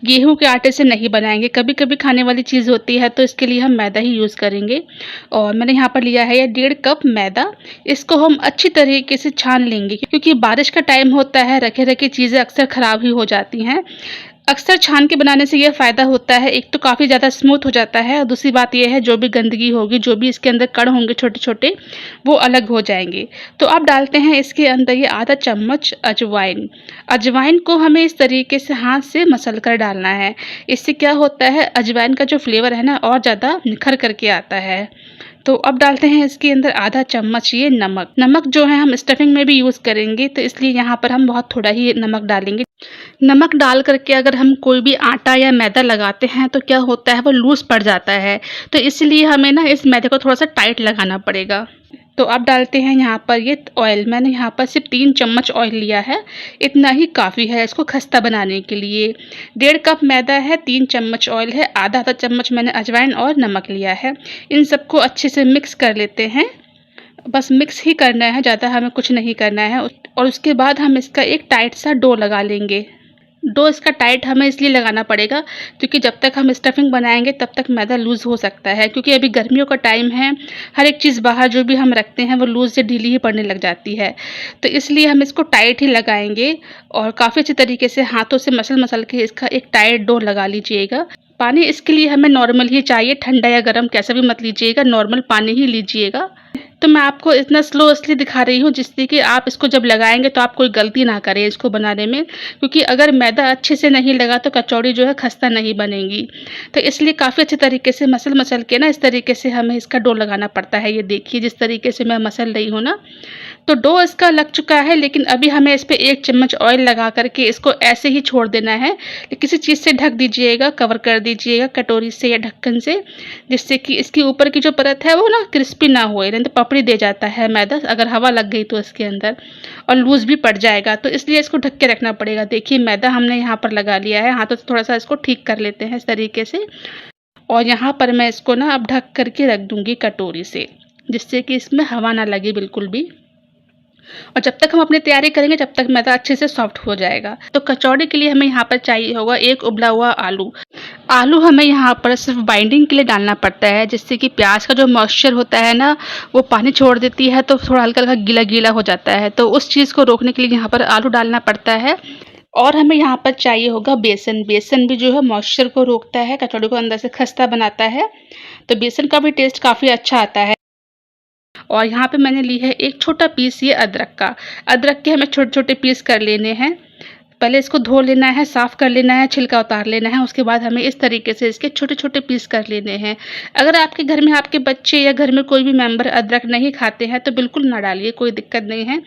गेहूँ के आटे से नहीं बनाएँगे, कभी-कभी खाने वाली चीज़ होती है तो इसके लिए हम मैदा ही यूज़ करेंगे। और मैंने यहाँ पर लिया है ये 1.5 कप मैदा। इसको हम अच्छी तरीके से छान लेंगे क्योंकि बारिश का टाइम होता है, रखे-रखी चीज़ें अक्सर ख़राब ही हो जाती हैं। अक्सर छान के बनाने से ये फ़ायदा होता है, एक तो काफ़ी ज़्यादा स्मूथ हो जाता है और दूसरी बात ये है जो भी गंदगी होगी, जो भी इसके अंदर कण होंगे छोटे-छोटे, वो अलग हो जाएँगे। तो अब डालते हैं इसके अंदर ये आधा चम्मच अजवाइन। अजवाइन को हमें इस तरीके से हाथ से मसल कर डालना है। इससे क्या होता है अजवाइन का जो फ्लेवर है ना और ज़्यादा निखर कर के आता है। तो अब डालते हैं इसके अंदर आधा चम्मच ये नमक। नमक जो है हम स्टफिंग में भी यूज़ करेंगे तो इसलिए यहाँ पर हम बहुत थोड़ा ही नमक डालेंगे। नमक डाल कर के अगर हम कोई भी आटा या मैदा लगाते हैं तो क्या होता है वो लूज़ पड़ जाता है। तो इसलिए हमें ना इस मैदे को थोड़ा-सा टाइट लगाना पड़ेगा। तो अब डालते हैं यहाँ पर ये ऑयल। मैंने यहाँ पर सिर्फ 3 चम्मच ऑयल लिया है, इतना ही काफ़ी है इसको खस्ता बनाने के लिए। 1.5 कप मैदा है, 3 चम्मच ऑयल है, आधा-आधा चम्मच मैंने अजवाइन और नमक लिया है। इन सबको अच्छे से मिक्स कर लेते हैं। बस मिक्स ही करना है, ज़्यादा हमें कुछ नहीं करना है और उसके बाद हम इसका एक टाइट सा डो लगा लेंगे। डो इसका टाइट हमें इसलिए लगाना पड़ेगा क्योंकि जब तक हम स्टफिंग बनाएँगे तब तक मैदा लूज़ हो सकता है क्योंकि अभी गर्मियों का टाइम है, हर एक चीज़ बाहर जो भी हम रखते हैं वो लूज़ या ढीली ही पड़ने लग जाती है। तो इसलिए हम इसको टाइट ही लगाएँगे और काफ़ी अच्छे तरीके से हाथों से मसल-मसल के इसका एक टाइट डो लगा लीजिएगा। पानी इसके लिए हमें नॉर्मल ही चाहिए, ठंडा या गरम कैसा भी मत लीजिएगा, नॉर्मल पानी ही लीजिएगा। तो मैं आपको इतना स्लो इसलिए दिखा रही हूँ जिससे कि आप इसको जब लगाएँगे तो आप कोई गलती ना करें इसको बनाने में, क्योंकि अगर मैदा अच्छे से नहीं लगा तो कचौड़ी जो है खस्ता नहीं बनेगी। तो इसलिए काफ़ी अच्छे तरीके से मसल-मसल के ना इस तरीके से हमें इसका डो लगाना पड़ता है। ये देखिए जिस तरीके से मैं मसल रही हूँ ना, तो डो इसका लग चुका है लेकिन अभी हमें इस पे 1 चम्मच ऑयल लगा कर के इसको ऐसे ही छोड़ देना है। किसी चीज़ से ढक दीजिएगा, कवर कर दीजिएगा कटोरी से या ढक्कन से, जिससे कि इसके ऊपर की जो परत है वो ना क्रिस्पी ना होए, नहीं तो पपड़ी दे जाता है मैदा अगर हवा लग गई तो इसके अंदर और लूज़ भी पड़ जाएगा। तो इसलिए इसको ढक के रखना पड़ेगा। देखिए मैदा हमने यहाँ पर लगा लिया है, हाथों से थोड़ा-सा इसको ठीक कर लेते हैं इस तरीके से और यहाँ पर मैं इसको ना अब ढक कर के रख दूँगी कटोरी से, जिससे कि इसमें हवा ना लगे बिल्कुल भी। और जब तक हम अपनी तैयारी करेंगे जब तक मैदा अच्छे से सॉफ्ट हो जाएगा। तो कचौड़ी के लिए हमें यहाँ पर चाहिए होगा एक उबला हुआ आलू। आलू हमें यहाँ पर सिर्फ बाइंडिंग के लिए डालना पड़ता है जिससे कि प्याज का जो मॉइस्चर होता है ना वो पानी छोड़ देती है तो थोड़ा हल्का-हल्का गीला-गीला हो जाता है। तो उस चीज़ को रोकने के लिए यहाँ पर आलू डालना पड़ता है। और हमें यहाँ पर चाहिए होगा बेसन। बेसन भी जो है मॉइस्चर को रोकता है, कचौड़ी को अंदर से खस्ता बनाता है। तो बेसन का भी टेस्ट काफ़ी अच्छा आता है। और यहाँ पे मैंने ली है एक छोटा पीस ये अदरक का। अदरक के हमें छोटे-छोटे पीस कर लेने हैं। पहले इसको धो लेना है, साफ़ कर लेना है, छिलका उतार लेना है, उसके बाद हमें इस तरीके से इसके छोटे-छोटे पीस कर लेने हैं। अगर आपके घर में आपके बच्चे या घर में कोई भी मेंबर अदरक नहीं खाते हैं तो बिल्कुल ना डालिए, कोई दिक्कत नहीं है।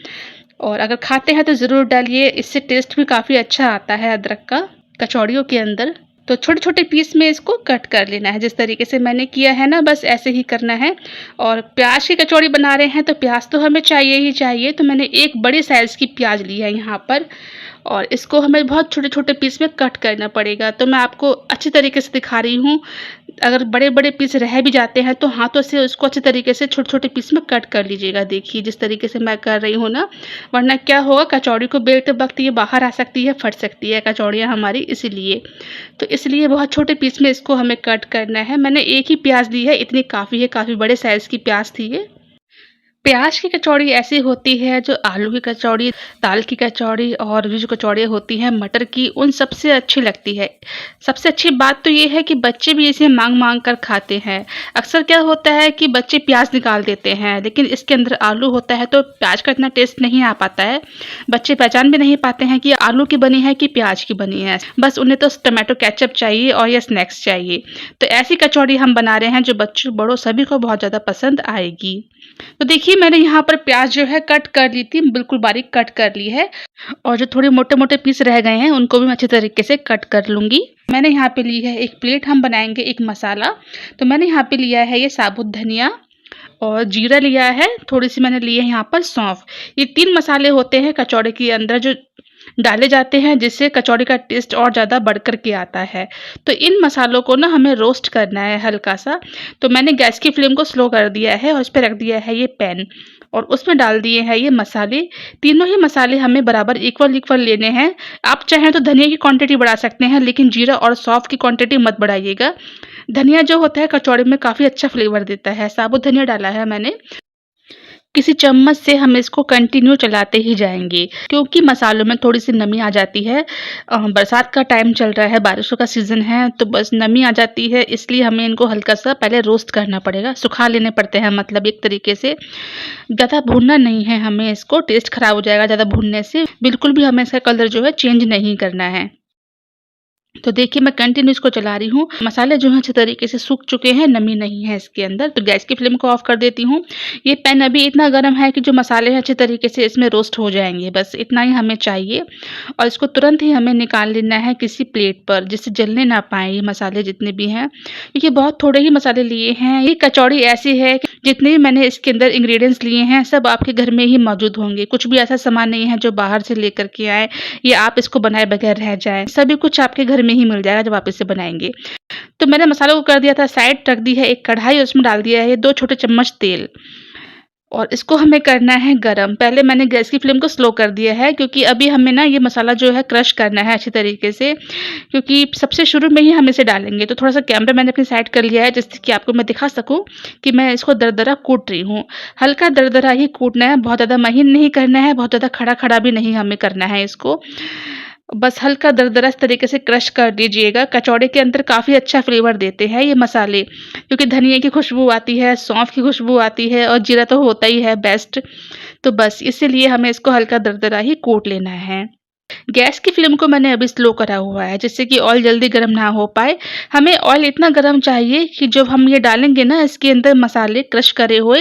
और अगर खाते हैं तो ज़रूर डालिए, इससे टेस्ट भी काफ़ी अच्छा आता है अदरक का कचौड़ियों के अंदर। तो छोटे-छोटे पीस में इसको कट कर लेना है, जिस तरीके से मैंने किया है ना बस ऐसे ही करना है। और प्याज़ की कचौड़ी बना रहे हैं तो प्याज़ तो हमें चाहिए ही चाहिए, तो मैंने एक बड़ी साइज़ की प्याज़ ली है यहाँ पर और इसको हमें बहुत छोटे-छोटे पीस में कट करना पड़ेगा। तो मैं आपको अच्छी तरीके से दिखा रही हूँ, अगर बड़े-बड़े पीस रह भी जाते हैं तो हाथों से उसको अच्छे तरीके से छोटे-छोटे पीस में कट कर लीजिएगा। देखिए जिस तरीके से मैं कर रही हूँ ना, वरना क्या होगा कचौड़ी को बेलते वक़्त ये बाहर आ सकती है, फट सकती है कचौड़ियाँ हमारी इसीलिए। तो इसलिए बहुत छोटे पीस में इसको हमें कट करना है। मैंने एक ही प्याज़ ली है, इतनी काफ़ी है, काफ़ी बड़े साइज़ की प्याज़ थी ये। प्याज की कचौड़ी ऐसी होती है जो आलू की कचौड़ी, दाल की कचौड़ी और ये जो कचौड़ियाँ होती हैं मटर की उन सबसे अच्छी लगती है। सबसे अच्छी बात तो ये है कि बच्चे भी इसे माँग-माँग कर खाते हैं। अक्सर क्या होता है कि बच्चे प्याज निकाल देते हैं लेकिन इसके अंदर आलू होता है तो प्याज का इतना टेस्ट नहीं आ पाता है। बच्चे पहचान भी नहीं पाते हैं कि ये आलू की बनी है कि प्याज की बनी है। बस उन्हें तो टोमेटो केचअप चाहिए और या स्नैक्स चाहिए। तो ऐसी कचौड़ी हम बना रहे हैं जो बच्चों बड़ों सभी को बहुत ज़्यादा पसंद आएगी। तो देखिए मैंने यहाँ पर प्याज जो है कट कर ली थी, बिल्कुल बारीक कट कर ली है और जो थोड़े मोटे-मोटे पीस रह गए हैं उनको भी मैं अच्छे तरीके से कट कर लूँगी। मैंने यहाँ पे ली है एक प्लेट, हम बनाएँगे एक मसाला। तो मैंने यहाँ पे लिया है ये साबुत धनिया और जीरा लिया है, थोड़ी-सी मैंने ली है यहाँ पर सौंफ। ये 3 मसाले होते हैं कचौड़ी के अंदर जो डाले जाते हैं, जिससे कचौड़ी का टेस्ट और ज़्यादा बढ़ कर के आता है। तो इन मसालों को ना हमें रोस्ट करना है हल्का-सा। तो मैंने गैस की फ्लेम को स्लो कर दिया है और उस पे रख दिया है ये पैन और उसमें डाल दिए हैं ये मसाले। तीनों ही मसाले हमें बराबर इक्वल-इक्वल लेने हैं। आप चाहें तो धनिया की क्वांटिटी बढ़ा सकते हैं, लेकिन जीरा और सौंफ की क्वांटिटी मत बढ़ाइएगा। धनिया जो होता है कचौड़ी में काफ़ी अच्छा फ्लेवर देता है। साबुत धनिया डाला है मैंने। किसी चम्मच से हम इसको कंटिन्यू चलाते ही जाएँगे, क्योंकि मसालों में थोड़ी-सी नमी आ जाती है। बरसात का टाइम चल रहा है, बारिशों का सीज़न है, तो बस नमी आ जाती है, इसलिए हमें इनको हल्का-सा पहले रोस्ट करना पड़ेगा, सुखा लेने पड़ते हैं मतलब एक तरीके से। ज़्यादा भूनना नहीं है हमें इसको, टेस्ट खराब हो जाएगा ज़्यादा भूनने से। बिल्कुल भी हमें इसका कलर जो है चेंज नहीं करना है। तो देखिए मैं कंटिन्यू इसको चला रही हूँ। मसाले जो हैं अच्छे तरीके से सूख चुके हैं, नमी नहीं है इसके अंदर। तो गैस की फ्लेम को ऑफ कर देती हूँ। ये पैन अभी इतना गर्म है कि जो मसाले हैं अच्छे तरीके से इसमें रोस्ट हो जाएँगे, बस इतना ही हमें चाहिए। और इसको तुरंत ही हमें निकाल लेना है किसी प्लेट पर, जिससे जलने ना पाएँ ये मसाले जितने भी हैं। क्योंकि बहुत थोड़े ही मसाले लिए हैं। ये कचौड़ी ऐसी है कि जितने भी मैंने इसके अंदर इंग्रीडिएंट्स लिए हैं, सब आपके घर में ही मौजूद होंगे। कुछ भी ऐसा सामान नहीं है जो बाहर से लेकर के आएँ या आप इसको बनाए बगैर रह जाएँ। सभी कुछ आपके घर में ही मिल जाएगा जब आप इसे बनाएँगे। तो मैंने मसालों को कर दिया था साइड, रख दी है एक कढ़ाई, उसमें डाल दिया है 2 छोटे चम्मच तेल और इसको हमें करना है गरम। पहले मैंने गैस की फ्लेम को स्लो कर दिया है, क्योंकि अभी हमें ना ये मसाला जो है क्रश करना है अच्छी तरीके से, क्योंकि सबसे शुरू में ही हम इसे डालेंगे। तो थोड़ा-सा कैमरा मैंने अपनी साइड कर लिया है, जिससे कि आपको मैं दिखा सकूँ कि मैं इसको दरदरा कूट रही हूँ। हल्का दरदरा ही कूटना है, बहुत ज़्यादा महीन नहीं करना है, बहुत ज़्यादा खड़ा-खड़ा भी नहीं हमें करना है इसको। बस हल्का दरदरा इस तरीके से क्रश कर दीजिएगा। कचौड़ी के अंदर काफ़ी अच्छा फ्लेवर देते हैं ये मसाले, क्योंकि धनिये की खुशबू आती है, सौंफ की खुशबू आती है और जीरा तो होता ही है बेस्ट। तो बस इसीलिए हमें इसको हल्का दरदरा ही कूट लेना है। गैस की फ्लेम को मैंने अभी स्लो करा हुआ है, जिससे कि ऑयल जल्दी गर्म ना हो पाए। हमें ऑयल इतना गर्म चाहिए कि जब हम ये डालेंगे ना इसके अंदर मसाले क्रश करे हुए,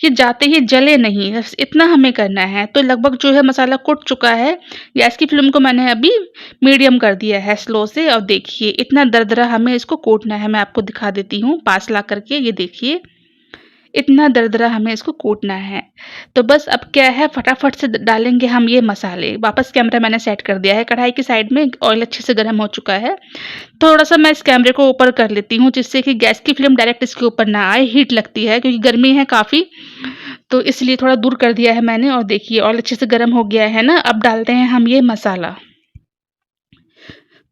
ये जाते ही जले नहीं, बस इतना हमें करना है। तो लगभग जो है मसाला कुट चुका है। गैस की फ्लेम को मैंने अभी मीडियम कर दिया है स्लो से और देखिए इतना दरदरा हमें इसको कूटना है। मैं आपको दिखा देती हूँ पास ला करके, ये देखिए। इतना दरदरा हमें इसको कूटना है। तो बस अब क्या है, फटाफट से ड डालेंगे हम ये मसाले। वापस कैमरा मैंने सेट कर दिया है कढ़ाई की साइड में, ऑयल अच्छे से गर्म हो चुका है। थोड़ा-सा मैं इस कैमरे को ऊपर कर लेती हूँ, जिससे कि गैस की फ्लेम डायरेक्ट इसके ऊपर ना आए, हीट लगती है क्योंकि गर्मी है काफ़ी, तो इसलिए थोड़ा दूर कर दिया है मैंने। और देखिए ऑयल अच्छे से गर्म हो गया है ना, अब डालते हैं हम ये मसाला।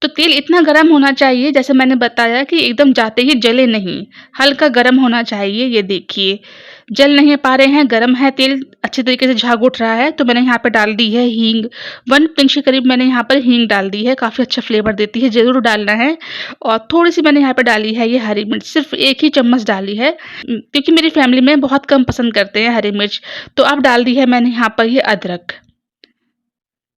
तो तेल इतना गरम होना चाहिए, जैसे मैंने बताया कि एकदम जाते ही जले नहीं, हल्का गरम होना चाहिए। ये देखिए, जल नहीं पा रहे हैं, गरम है तेल, अच्छे तरीके से झाग उठ रहा है। तो मैंने यहाँ पे डाल दी है हींग, 1 पिंच के करीब मैंने यहाँ पर हींग डाल दी है, काफ़ी अच्छा फ्लेवर देती है, ज़रूर डालना है। और थोड़ी-सी मैंने यहाँ पे डाली है ये हरी मिर्च, सिर्फ़ 1 ही चम्मच डाली है, क्योंकि मेरी फैमिली में बहुत कम पसंद करते हैं हरी मिर्च। तो अब डाल दी है मैंने यहाँ पर ये अदरक।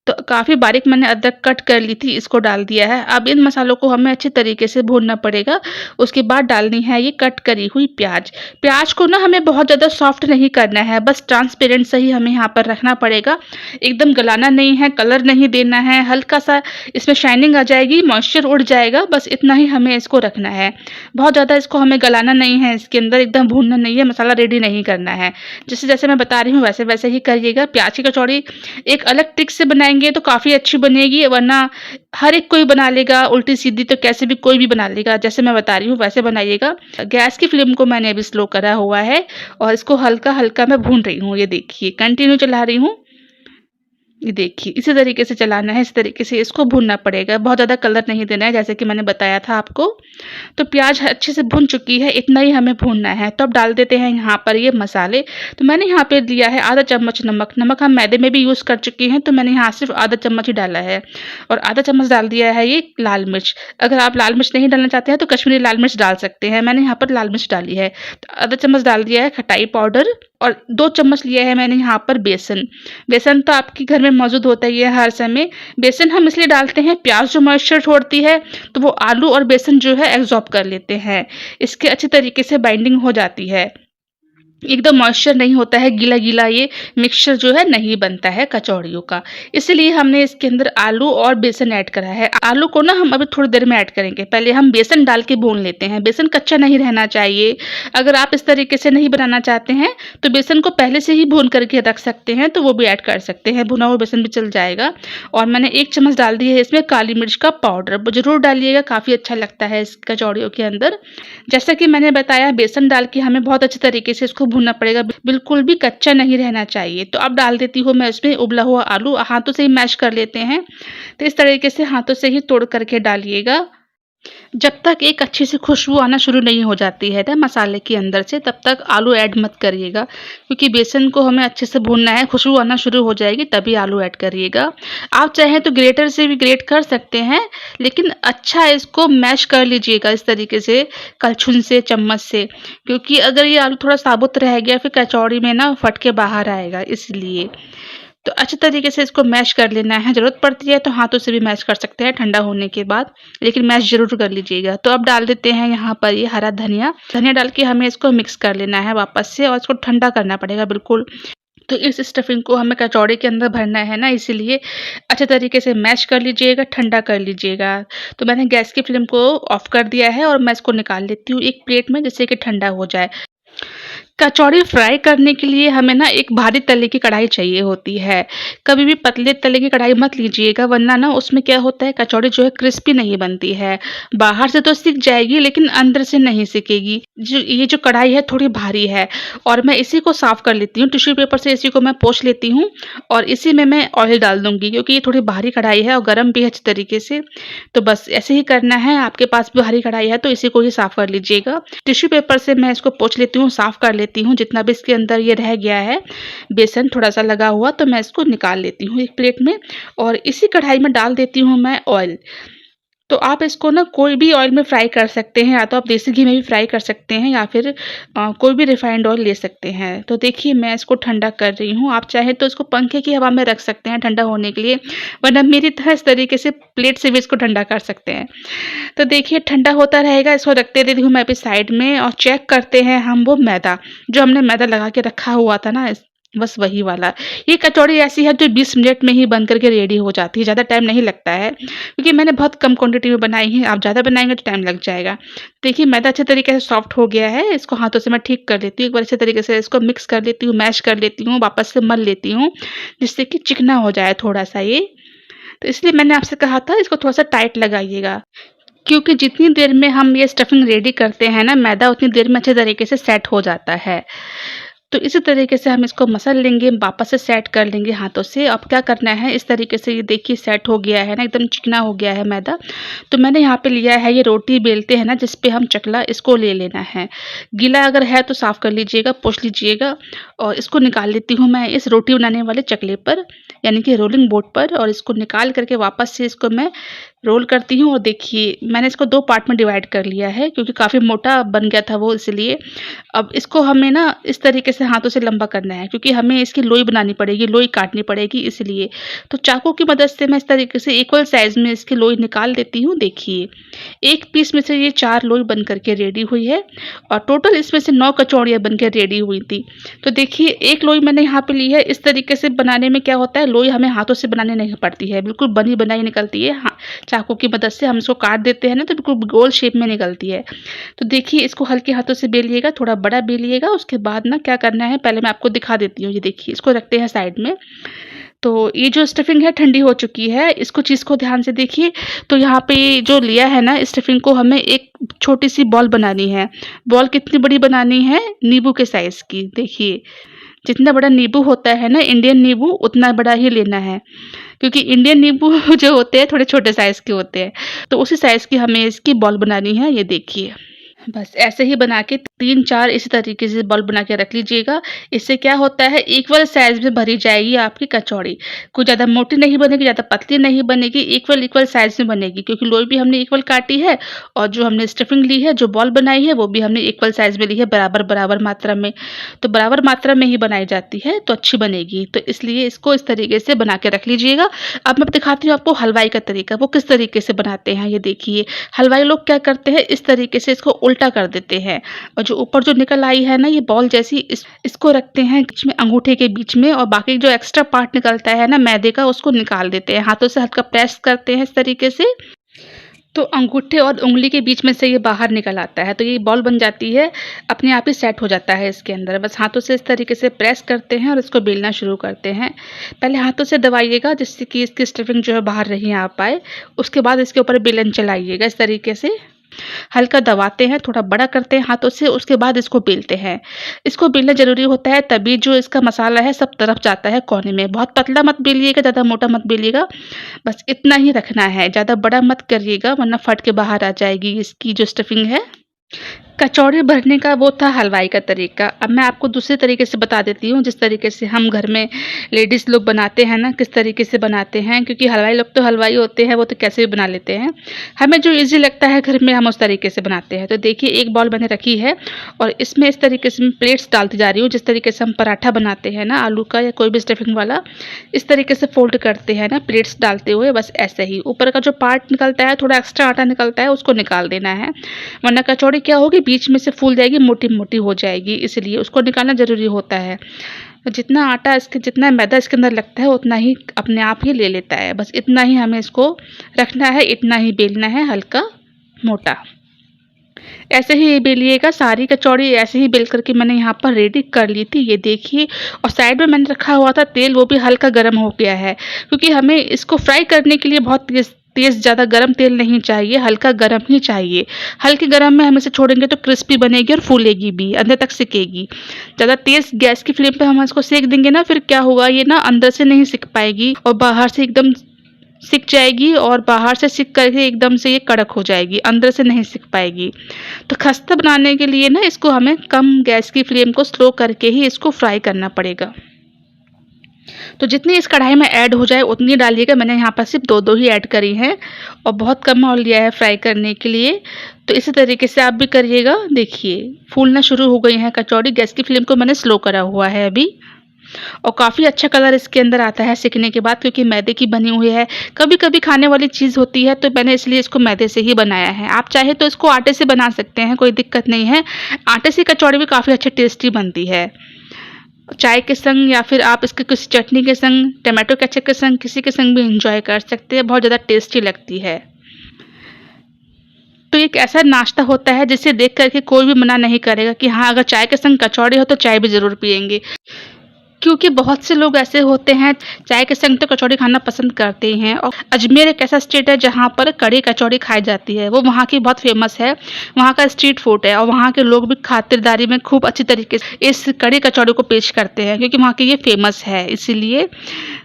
तो काफ़ी बारीक मैंने अदरक कट कर ली थी, इसको डाल दिया है। अब इन मसालों को हमें अच्छे तरीके से भूनना पड़ेगा। उसके बाद डालनी है ये कट करी हुई प्याज़। प्याज़ को ना हमें बहुत ज़्यादा सॉफ्ट नहीं करना है, बस ट्रांसपेरेंट सा ही हमें यहाँ पर रखना पड़ेगा। एकदम गलाना नहीं है, कलर नहीं देना है, हल्का-सा इसमें शाइनिंग आ जाएगी, मॉइस्चर उड़ जाएगा, बस इतना ही हमें इसको रखना है। बहुत ज़्यादा इसको हमें गलाना नहीं है, इसके अंदर एकदम भूनना नहीं है, मसाला रेडी नहीं करना है। जैसे-जैसे मैं बता रही हूँ वैसे-वैसे ही करिएगा। प्याज़ की कचौड़ी एक अलग ट्रिक से बनाएँगे तो काफ़ी अच्छी बनेगी, वरना हर एक कोई बना लेगा उल्टी-सीधी, तो कैसे भी कोई भी बना लेगा। जैसे मैं बता रही हूँ वैसे बनाइएगा। गैस की फ्लेम को मैंने अभी स्लो करा हुआ है और इसको हल्का-हल्का मैं भून रही हूँ। ये देखिए कंटिन्यू चला रही हूँ। ये देखिए इसी तरीके से चलाना है, इस तरीके से इसको भूनना पड़ेगा, बहुत ज़्यादा कलर नहीं देना है जैसे कि मैंने बताया था आपको। तो प्याज़ अच्छे से भुन चुकी है, इतना ही हमें भूनना है। तो अब डाल देते हैं यहाँ पर ये मसाले। तो मैंने यहाँ पे लिया है आधा चम्मच नमक। नमक हम मैदे में भी यूज़ कर चुके हैं, तो मैंने यहाँ सिर्फ आधा चम्मच ही डाला है। और आधा चम्मच डाल दिया है ये लाल मिर्च। अगर आप लाल मिर्च नहीं डालना चाहते हैं तो कश्मीरी लाल मिर्च डाल सकते हैं, मैंने यहाँ पर लाल मिर्च डाली है। तो आधा चम्मच डाल दिया है खटाई पाउडर और 2 चम्मच लिया है मैंने यहाँ पर बेसन। बेसन तो आपके घर में मौजूद होता ही है हर समय। बेसन हम इसलिए डालते हैं, प्याज़ जो मॉइस्चर छोड़ती है तो वो आलू और बेसन जो है एब्ज़ॉर्ब कर लेते हैं। इसके अच्छे तरीके से बाइंडिंग हो जाती है। एकदम मॉइस्चर नहीं होता है, गीला-गीला ये मिक्सचर जो है नहीं बनता है कचौड़ियों का। इसीलिए हमने इसके अंदर आलू और बेसन ऐड करा है। आलू को ना हम अभी थोड़ी देर में ऐड करेंगे। पहले हम बेसन डाल के भून लेते हैं। बेसन कच्चा नहीं रहना चाहिए। अगर आप इस तरीके से नहीं बनाना चाहते हैं, तो बेसन को पहले से ही भून करके रख सकते हैं, तो वो भी ऐड कर सकते हैं। भुना हुआ बेसन भी चल जाएगा। और मैंने 1 चम्मच डाल दी है इसमें काली मिर्च का पाउडर। वो ज़रूर डालिएगा, काफ़ी अच्छा लगता है इस कचौड़ियों के अंदर। जैसा कि मैंने बताया, बेसन डाल के हमें बहुत अच्छे तरीके से इसको भूनना पड़ेगा, बिल्कुल भी कच्चा नहीं रहना चाहिए। तो अब डाल देती हूँ मैं इसमें उबला हुआ आलू। हाथों से ही मैश कर लेते हैं, तो इस तरीके से हाथों से ही तोड़ करके डालिएगा। जब तक एक अच्छी सी खुशबू आना शुरू नहीं हो जाती है ना मसाले के अंदर से, तब तक आलू ऐड मत करिएगा, क्योंकि बेसन को हमें अच्छे से भूनना है। खुशबू आना शुरू हो जाएगी तभी आलू ऐड करिएगा। आप चाहें तो ग्रेटर से भी ग्रेट कर सकते हैं, लेकिन अच्छा इसको मैश कर लीजिएगा इस तरीके से, कलछुल से, चम्मच से, क्योंकि अगर ये आलू थोड़ा साबुत रह गया फिर कचौड़ी में ना फट के बाहर आएगा, इसलिए। तो अच्छे तरीके से इसको मैश कर लेना है। ज़रूरत पड़ती है तो हाथों से भी मैश कर सकते हैं ठंडा होने के बाद, लेकिन मैश ज़रूर कर लीजिएगा। तो अब डाल देते हैं यहाँ पर ये हरा धनिया। धनिया डाल के हमें इसको मिक्स कर लेना है वापस से, और इसको ठंडा करना पड़ेगा बिल्कुल। तो इस स्टफिंग को हमें कचौड़ी के अंदर भरना है ना, इसीलिए अच्छे तरीके से मैश कर लीजिएगा, ठंडा कर लीजिएगा। तो मैंने गैस की फ्लेम को ऑफ कर दिया है और मैं इसको निकाल लेती हूँ एक प्लेट में, जिससे कि ठंडा हो जाए। कचौड़ी फ्राई करने के लिए हमें ना एक भारी तले की कढ़ाई चाहिए होती है। कभी भी पतले तले की कढ़ाई मत लीजिएगा, वरना ना उसमें क्या होता है, कचौड़ी जो है क्रिस्पी नहीं बनती है। बाहर से तो सिक जाएगी लेकिन अंदर से नहीं सिकेगी। ये जो कढ़ाई है थोड़ी भारी है, और मैं इसी को साफ कर लेती हूँ। टिश्यू पेपर से इसी को मैं पोंछ लेती हूँ और इसी में मैं ऑयल डाल दूंगी, क्योंकि ये थोड़ी भारी कढ़ाई है और गर्म भी है अच्छी तरीके से। तो बस ऐसे ही करना है। आपके पास भी भारी कढ़ाई है तो इसी को ही साफ कर लीजिएगा। टिश्यू पेपर से मैं इसको पोंछ लेती हूँ, साफ कर लेती हूँ। जितना भी इसके अंदर ये रह गया है बेसन थोड़ा सा लगा हुआ, तो मैं इसको निकाल लेती हूँ एक प्लेट में, और इसी कढ़ाई में डाल देती हूँ मैं ऑयल। तो आप इसको ना कोई भी ऑयल में फ्राई कर सकते हैं, या तो आप देसी घी में भी फ्राई कर सकते हैं, या फिर कोई भी रिफाइंड ऑयल ले सकते हैं। तो देखिए मैं इसको ठंडा कर रही हूँ। आप चाहे तो इसको पंखे की हवा में रख सकते हैं ठंडा होने के लिए, वरना मेरी तरह इस तरीके से प्लेट से भी इसको ठंडा कर सकते हैं। तो देखिए ठंडा होता रहेगा, इसको रखते देती हूँ मैं अभी साइड में, और चेक करते हैं हम वो मैदा, जो हमने मैदा लगा के रखा हुआ था ना, बस वही वाला। ये कचौड़ी ऐसी है जो 20 मिनट में ही बन करके रेडी हो जाती है, ज़्यादा टाइम नहीं लगता है, क्योंकि मैंने बहुत कम क्वांटिटी में बनाई है। आप ज़्यादा बनाएंगे तो टाइम लग जाएगा। देखिए मैदा अच्छे तरीके से सॉफ्ट हो गया है, इसको हाथों से मैं ठीक कर लेती हूँ। एक बार अच्छे तरीके से इसको मिक्स कर लेती हूँ, मैश कर लेती हूँ, वापस से मल लेती हूँ, जिससे कि चिकना हो जाए थोड़ा सा ये। तो इसलिए मैंने आपसे कहा था इसको थोड़ा सा टाइट लगाइएगा, क्योंकि जितनी देर में हम ये स्टफिंग रेडी करते हैं ना, मैदा उतनी देर में अच्छे तरीके से सेट हो जाता है। तो इसी तरीके से हम इसको मसल लेंगे, वापस से सेट कर लेंगे हाथों से। अब क्या करना है, इस तरीके से ये देखिए सेट हो गया है ना, एकदम चिकना हो गया है मैदा। तो मैंने यहाँ पे लिया है, ये रोटी बेलते हैं ना जिस पे हम चकला, इसको ले लेना है। गीला अगर है तो साफ़ कर लीजिएगा, पोंछ लीजिएगा, और इसको निकाल लेती हूँ मैं इस रोटी बनाने वाले चकले पर, यानी कि रोलिंग बोर्ड पर, और इसको निकाल करके वापस से इसको मैं रोल करती हूँ। और देखिए मैंने इसको 2 पार्ट में डिवाइड कर लिया है, क्योंकि काफ़ी मोटा बन गया था वो, इसलिए। अब इसको हमें ना इस तरीके से हाथों से लंबा करना है, क्योंकि हमें इसकी लोई बनानी पड़ेगी, लोई काटनी पड़ेगी, इसलिए। तो चाकू की मदद से मैं इस तरीके से इक्वल साइज़ में इसकी लोई निकाल देती हूँ। देखिए एक पीस में से ये 4 लोई बन करके रेडी हुई है, और टोटल इसमें से 9 कचौड़ियाँ बन के रेडी हुई थी। तो देखिए एक लोई मैंने यहाँ पे ली है। इस तरीके से बनाने में क्या होता है, लोई हमें हाथों से बनानी नहीं पड़ती है, बिल्कुल बनी बनाई निकलती है। हाँ, चाकू की मदद से हम इसको काट देते हैं ना, तो बिल्कुल गोल शेप में निकलती है। तो देखिए इसको हल्के हाथों से बेलिएगा, थोड़ा बड़ा बेलिएगा। उसके बाद ना क्या करना है, पहले मैं आपको दिखा देती हूँ। ये देखिए इसको रखते हैं साइड में। तो ये जो स्टफिंग है ठंडी हो चुकी है, इसको चीज़ को ध्यान से देखिए। तो यहाँ पे जो लिया है ना स्टफिंग को, हमें एक छोटी सी बॉल बनानी है। बॉल कितनी बड़ी बनानी है, नींबू के साइज़ की। देखिए जितना बड़ा नींबू होता है ना, इंडियन नींबू, उतना बड़ा ही लेना है, क्योंकि इंडियन नींबू जो होते हैं थोड़े छोटे साइज़ के होते हैं। तो उसी साइज़ की हमें इसकी बॉल बनानी है। ये देखिए बस ऐसे ही बना के 3-4 इसी तरीके से बॉल बना के रख लीजिएगा। इससे क्या होता है, इक्वल साइज़ में भरी जाएगी आपकी कचौड़ी। कोई ज़्यादा मोटी नहीं बनेगी, ज़्यादा पतली नहीं बनेगी, इक्वल साइज़ में बनेगी, क्योंकि लोई भी हमने इक्वल काटी है, और जो हमने स्टफिंग ली है, जो बॉल बनाई है, वो भी हमने इक्वल साइज़ में ली है, बराबर मात्रा में। तो बराबर मात्रा में ही बनाई जाती है तो अच्छी बनेगी। तो इसलिए इसको इस तरीके से बना के रख लीजिएगा। अब मैं दिखाती हूँ आपको हलवाई का तरीका, वो किस तरीके से बनाते हैं। ये देखिए हलवाई लोग क्या करते हैं, इस तरीके से इसको उल्टा कर देते हैं और जो ऊपर जो निकल आई है ना ये बॉल जैसी, इसको रखते हैं बीच में, अंगूठे के बीच में, और बाकी जो एक्स्ट्रा पार्ट निकलता है ना मैदे का उसको निकाल देते हैं। हाथों से हल्का प्रेस करते हैं इस तरीके से, तो अंगूठे और उंगली के बीच में से ये बाहर निकल आता है, तो ये बॉल बन जाती है, अपने आप ही सेट हो जाता है इसके अंदर। बस हाथों से इस तरीके से प्रेस करते हैं और इसको बेलना शुरू करते हैं। पहले हाथों से दबाइएगा जिससे कि इसकी स्टफिंग जो है बाहर नहीं आ पाए, उसके बाद इसके ऊपर बेलन चलाइएगा इस तरीके से, हल्का दबाते हैं, थोड़ा बड़ा करते हैं हाथों से, उसके बाद इसको बेलते हैं। इसको बेलना ज़रूरी होता है, तभी जो इसका मसाला है सब तरफ जाता है कोने में। बहुत पतला मत बेलिएगा, ज़्यादा मोटा मत बेलिएगा, बस इतना ही रखना है, ज़्यादा बड़ा मत करिएगा वरना फट के बाहर आ जाएगी इसकी जो स्टफिंग है। कचौड़ी भरने का वो था हलवाई का तरीका। अब मैं आपको दूसरे तरीके से बता देती हूँ, जिस तरीके से हम घर में लेडीज़ लोग बनाते हैं ना, किस तरीके से बनाते हैं, क्योंकि हलवाई लोग तो हलवाई होते हैं, वो तो कैसे भी बना लेते हैं। हमें जो ईज़ी लगता है घर में हम उस तरीके से बनाते हैं। तो देखिए एक बॉल मैंने रखी है और इसमें इस तरीके से मैं प्लेट्स डालती जा रही हूँ, जिस तरीके से हम पराठा बनाते हैं ना आलू का या कोई भी स्टफिंग वाला, इस तरीके से फोल्ड करते हैं ना प्लेट्स डालते हुए, बस ऐसे ही। ऊपर का जो पार्ट निकलता है, थोड़ा एक्स्ट्रा आटा निकलता है, उसको निकाल देना है, वरना कचौड़ी क्या होगी बीच में से फूल जाएगी, मोटी मोटी हो जाएगी, इसलिए उसको निकालना ज़रूरी होता है। तो जितना आटा इसके, जितना मैदा इसके अंदर लगता है उतना ही अपने आप ही ले लेता है। बस इतना ही हमें इसको रखना है, इतना ही बेलना है, हल्का मोटा। ऐसे ही बेलिएगा। सारी कचौड़ी ऐसे ही बेल करके मैंने यहाँ पर रेडी कर ली थी, ये देखिए। और साइड में मैंने रखा हुआ था तेल, वो भी हल्का गर्म हो गया है, क्योंकि हमें इसको फ्राई करने के लिए बहुत तेज़ ज़्यादा गरम तेल नहीं चाहिए, हल्का गरम ही चाहिए। हल्के गरम में हम इसे छोड़ेंगे तो क्रिस्पी बनेगी और फूलेगी भी, अंदर तक सिकेगी। ज़्यादा तेज़ गैस की फ्लेम पे हम इसको सेक देंगे ना, फिर क्या होगा, ये ना अंदर से नहीं सिक पाएगी और बाहर से एकदम सिक जाएगी, और बाहर से सिक करके एकदम से ये कड़क हो जाएगी, अंदर से नहीं सिक पाएगी। तो खस्ता बनाने के लिए ना इसको हमें कम गैस की फ्लेम को स्लो करके ही इसको फ्राई करना पड़ेगा। तो जितनी इस कढ़ाई में ऐड हो जाए उतनी डालिएगा। मैंने यहाँ पर सिर्फ 2-2 ही ऐड करी हैं और बहुत कम ऑयल लिया है फ्राई करने के लिए। तो इसी तरीके से आप भी करिएगा। देखिए फूलना शुरू हो गई हैं कचौड़ी। गैस की फ्लेम को मैंने स्लो करा हुआ है अभी, और काफ़ी अच्छा कलर इसके अंदर आता है सिकने के बाद, क्योंकि मैदे की बनी हुई है। कभी कभी खाने वाली चीज़ होती है तो मैंने इसलिए इसको मैदे से ही बनाया है। आप चाहे तो इसको आटे से बना सकते हैं, कोई दिक्कत नहीं है। आटे से कचौड़ी भी काफ़ी अच्छी टेस्टी बनती है, चाय के संग या फिर आप इसके किसी चटनी के संग, टमाटो केचप के संग, किसी के संग भी एंजॉय कर सकते हैं। बहुत ज़्यादा टेस्टी लगती है। तो एक ऐसा नाश्ता होता है जिसे देख करके कोई भी मना नहीं करेगा कि हाँ अगर चाय के संग कचौड़ी हो तो चाय भी ज़रूर पियेंगे, क्योंकि बहुत से लोग ऐसे होते हैं चाय के संग तो कचौड़ी खाना पसंद करते ही हैं। और अजमेर एक ऐसा स्टेट है जहाँ पर कड़ी कचौड़ी खाई जाती है, वो वहाँ की बहुत फेमस है, वहाँ का स्ट्रीट फूड है, और वहाँ के लोग भी खातिरदारी में खूब अच्छी तरीके से इस कड़ी कचौड़ी को पेश करते हैं, क्योंकि वहाँ की ये फेमस है इसीलिए।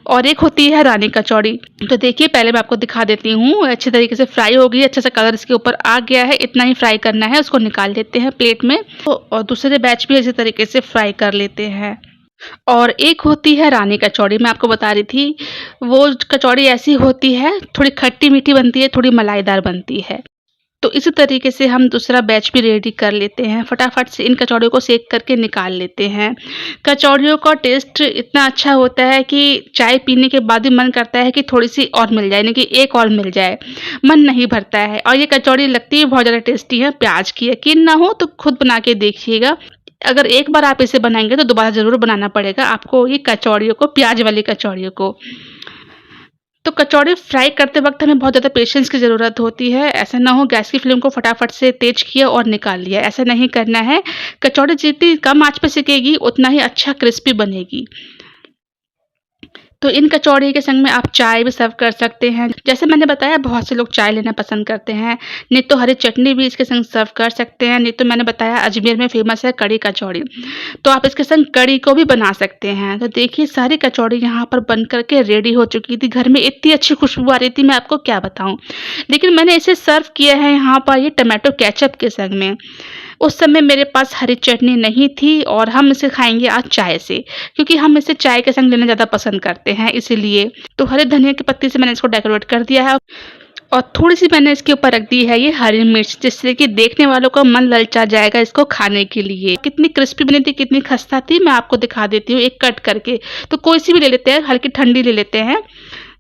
और एक होती है रानी कचौड़ी। तो देखिए पहले मैं आपको दिखा देती हूँ। अच्छी तरीके से फ्राई हो गई, अच्छा सा कलर इसके ऊपर आ गया है, इतना ही फ्राई करना है। उसको निकाल लेते हैं प्लेट में, और दूसरे बैच भी इसी तरीके से फ्राई कर लेते हैं। और एक होती है रानी कचौड़ी, मैं आपको बता रही थी, वो कचौड़ी ऐसी होती है, थोड़ी खट्टी मीठी बनती है, थोड़ी मलाईदार बनती है। तो इसी तरीके से हम दूसरा बैच भी रेडी कर लेते हैं। फटाफट से इन कचौड़ियों को सेक करके निकाल लेते हैं। कचौड़ियों का टेस्ट इतना अच्छा होता है कि चाय पीने के बाद भी मन करता है कि थोड़ी सी और मिल जाए, यानी कि एक और मिल जाए, मन नहीं भरता है। और ये कचौड़ी लगती है बहुत ज़्यादा टेस्टी है। प्याज की यकीन ना हो तो खुद बना के देखिएगा। अगर एक बार आप इसे बनाएंगे तो दोबारा ज़रूर बनाना पड़ेगा आपको ये कचौड़ियों को, प्याज वाली कचौड़ियों को। तो कचौड़ी फ्राई करते वक्त हमें बहुत ज़्यादा पेशेंस की ज़रूरत होती है। ऐसा ना हो गैस की फ्लेम को फटाफट से तेज किया और निकाल लिया, ऐसा नहीं करना है। कचौड़ी जितनी कम आंच पे सिकेगी उतना ही अच्छा क्रिस्पी बनेगी। तो इन कचौड़ी के संग में आप चाय भी सर्व कर सकते हैं। जैसे मैंने बताया बहुत से लोग चाय लेना पसंद करते हैं, नहीं तो हरी चटनी भी इसके संग सर्व कर सकते हैं, नहीं तो मैंने बताया अजमेर में फेमस है कड़ी कचौड़ी, तो आप इसके संग कड़ी को भी बना सकते हैं। तो देखिए सारी कचौड़ी यहाँ पर बन करके रेडी हो चुकी थी। घर में इतनी अच्छी खुशबू आ रही थी, मैं आपको क्या बताऊँ। लेकिन मैंने इसे सर्व किया है यहाँ पर ये टमाटो केचप के संग में। उस समय मेरे पास हरी चटनी नहीं थी और हम इसे खाएंगे आज चाय से, क्योंकि हम इसे चाय के संग लेना ज़्यादा पसंद करते हैं इसीलिए। तो हरे धनिया की पत्ती से मैंने इसको डेकोरेट कर दिया है, और थोड़ी सी मैंने इसके ऊपर रख दी है ये हरी मिर्च, जिससे कि देखने वालों का मन ललचा जाएगा इसको खाने के लिए। कितनी क्रिस्पी बनी थी, कितनी खस्ता थी, मैं आपको दिखा देती हूँ एक कट करके। तो कोई सी भी ले लेते हैं, हल्की ठंडी ले लेते हैं,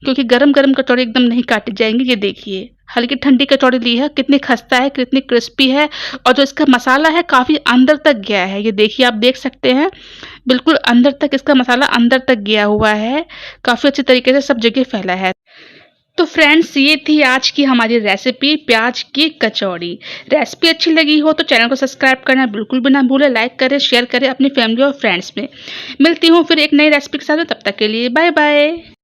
क्योंकि गरम गरम कचौड़ी एकदम नहीं काटी जाएंगी। ये देखिए हल्की ठंडी कचौड़ी ली है, कितनी खस्ता है, कितनी क्रिस्पी है और जो इसका मसाला है काफ़ी अंदर तक गया है। ये देखिए आप देख सकते हैं बिल्कुल अंदर तक इसका मसाला अंदर तक गया हुआ है, काफ़ी अच्छे तरीके से सब जगह फैला है। तो फ्रेंड्स ये थी आज की हमारी रेसिपी प्याज की कचौड़ी। रेसिपी अच्छी लगी हो तो चैनल को सब्सक्राइब करना बिल्कुल भी ना भूलें, लाइक करें, शेयर करें अपनी फैमिली और फ्रेंड्स में। मिलती हूँ फिर एक नई रेसिपी के साथ, तब तक के लिए बाय बाय।